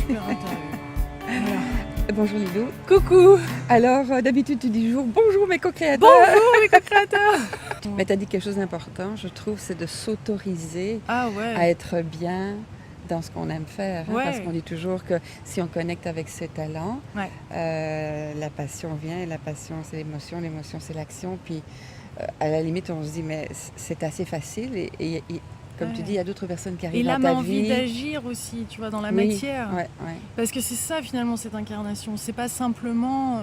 super intéressant. Voilà. Bonjour Lilou. Coucou. Alors, d'habitude, tu dis toujours bonjour mes co-créateurs. Bonjour mes co-créateurs. Mais tu as dit quelque chose d'important, je trouve, c'est de s'autoriser Ah ouais. à être bien dans ce qu'on aime faire. Hein, Ouais. parce qu'on dit toujours que si on connecte avec ses talents, Ouais. la passion vient, et la passion c'est l'émotion c'est l'action. Puis à la limite, on se dit, mais c'est assez facile. Et comme tu Ouais. dis, il y a d'autres personnes qui Et arrivent l'âme dans a ta envie vie. d'agir aussi, tu vois, dans la Oui, matière. ouais. Parce que c'est ça finalement cette incarnation. C'est pas simplement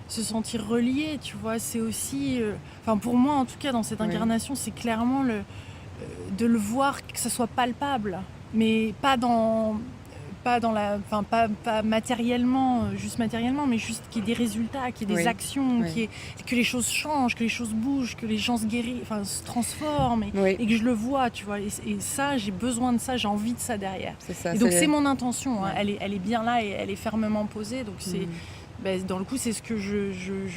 se sentir relié, tu vois. C'est aussi, enfin pour moi en tout cas dans cette Oui. incarnation, c'est clairement de le voir, que ça soit palpable, mais pas dans la, enfin pas matériellement, juste matériellement, mais juste qu'il y ait des résultats, qu'il y ait des Oui. actions, Oui. que les choses changent, que les choses bougent, que les gens se guérissent, enfin se transforment, Oui. et que je le vois, tu vois. Et ça, j'ai besoin de ça, j'ai envie de ça derrière. C'est ça. Et donc c'est mon intention, hein. Ouais. Elle est bien là et elle est fermement posée, donc c'est... Mhm. Ben, dans le coup, c'est ce que je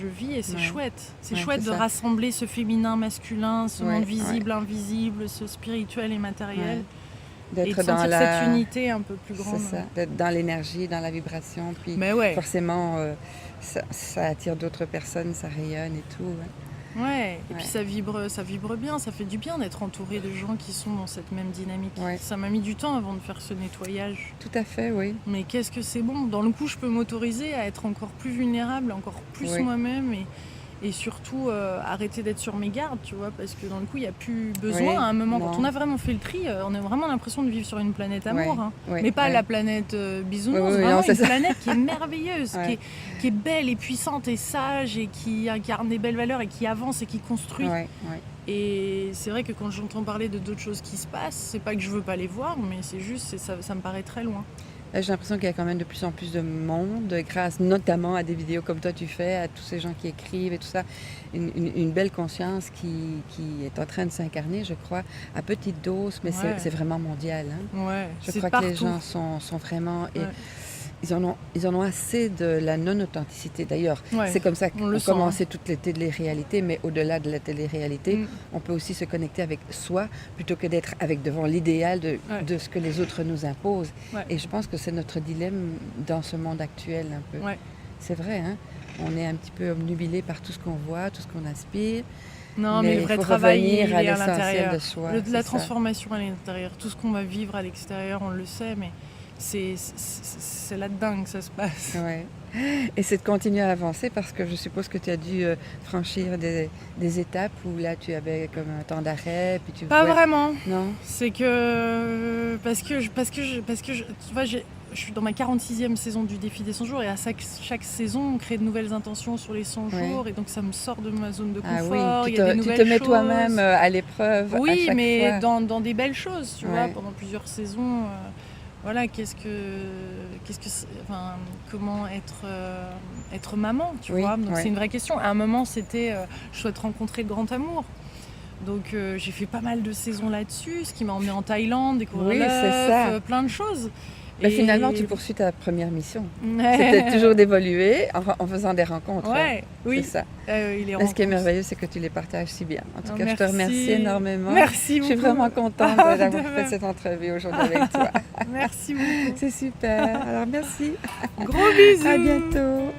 vis et c'est Ouais. chouette. C'est Ouais, chouette c'est de ça. rassembler ce féminin, masculin, ce Ouais, monde ouais. visible, invisible, ce spirituel et matériel. Et de D'être dans sentir cette unité un peu plus C'est grande. ça, d'être dans l'énergie, dans la vibration, puis Mais ouais, forcément, ça attire d'autres personnes, ça rayonne et tout. Ouais. ouais. Et Ouais. puis ça vibre bien, ça fait du bien d'être entouré de gens qui sont dans cette même dynamique. Ouais. Ça m'a mis du temps avant de faire ce nettoyage. Tout à fait, oui. Mais qu'est-ce que c'est bon. Dans le coup, je peux m'autoriser à être encore plus vulnérable, encore plus Oui. moi-même et surtout arrêter d'être sur mes gardes, tu vois, parce que dans le coup, il n'y a plus besoin Oui, à un moment. non. Quand on a vraiment fait le tri, on a vraiment l'impression de vivre sur une planète amour. Ouais, Hein. ouais, Mais pas ouais. la planète bisounours, Oui, oui, vraiment non, c'est une ça. planète qui est merveilleuse, Ouais. qui est belle et puissante et sage et qui incarne des belles valeurs et qui avance et qui construit. Ouais, ouais. Et c'est vrai que quand j'entends parler de d'autres choses qui se passent, c'est pas que je veux pas les voir, mais c'est juste, ça me paraît très loin. Là, j'ai l'impression qu'il y a quand même de plus en plus de monde, grâce notamment à des vidéos comme toi tu fais, à tous ces gens qui écrivent et tout ça. Une belle conscience qui est en train de s'incarner, je crois, à petite dose, mais Ouais. c'est vraiment mondial. Hein. Ouais, Je c'est crois partout. que les gens sont vraiment... Et Ouais. ils en ont assez de la non-authenticité. D'ailleurs, Ouais, c'est comme ça on le qu'on sent, commençait toutes les téléréalités, mais au-delà de la télé-réalité, Mm. on peut aussi se connecter avec soi plutôt que d'être devant l'idéal Ouais. de ce que les autres nous imposent. Ouais. Et je pense que c'est notre dilemme dans ce monde actuel un peu. Ouais. C'est vrai, hein? On est un petit peu obnubilé par tout ce qu'on voit, tout ce qu'on aspire. Non, mais le il vrai faut travail, revenir il à est à l'essentiel l'intérieur. de soi. La c'est ça. transformation à l'intérieur, tout ce qu'on va vivre à l'extérieur, on le sait, mais c'est là-dedans que ça se passe. Ouais. Et c'est de continuer à avancer parce que je suppose que tu as dû franchir des étapes où là tu avais comme un temps d'arrêt. Puis tu Pas pouvais- vraiment. Non? C'est que parce que tu vois, je suis dans ma 46e saison du défi des 100 jours et à chaque saison, on crée de nouvelles intentions sur les 100 Ouais. jours et donc ça me sort de ma zone de Ah confort. oui, Il y a des tu nouvelles te mets choses. toi-même à l'épreuve à Oui, chaque mais fois. dans des belles choses, tu vois, Ouais. pendant plusieurs saisons. Voilà, enfin, comment être maman, tu Oui, vois. Donc ouais. c'est une vraie question. À un moment, c'était je souhaite rencontrer le grand amour. Donc j'ai fait pas mal de saisons là-dessus, ce qui m'a emmené en Thaïlande, découvrir Oui, c'est l'œuf, ça. plein de choses. Mais finalement, tu poursuis ta première mission. Ouais. C'était toujours d'évoluer en faisant des rencontres. Ouais, oui. C'est ça. Il est Mais ce qui est merveilleux, c'est que tu les partages si bien. En tout cas, je te Merci. remercie énormément. Merci Je suis beaucoup. vraiment contente Ah, de d'avoir fait même. cette entrevue aujourd'hui avec toi. Merci beaucoup. C'est super. Alors merci. Gros bisous. À bientôt.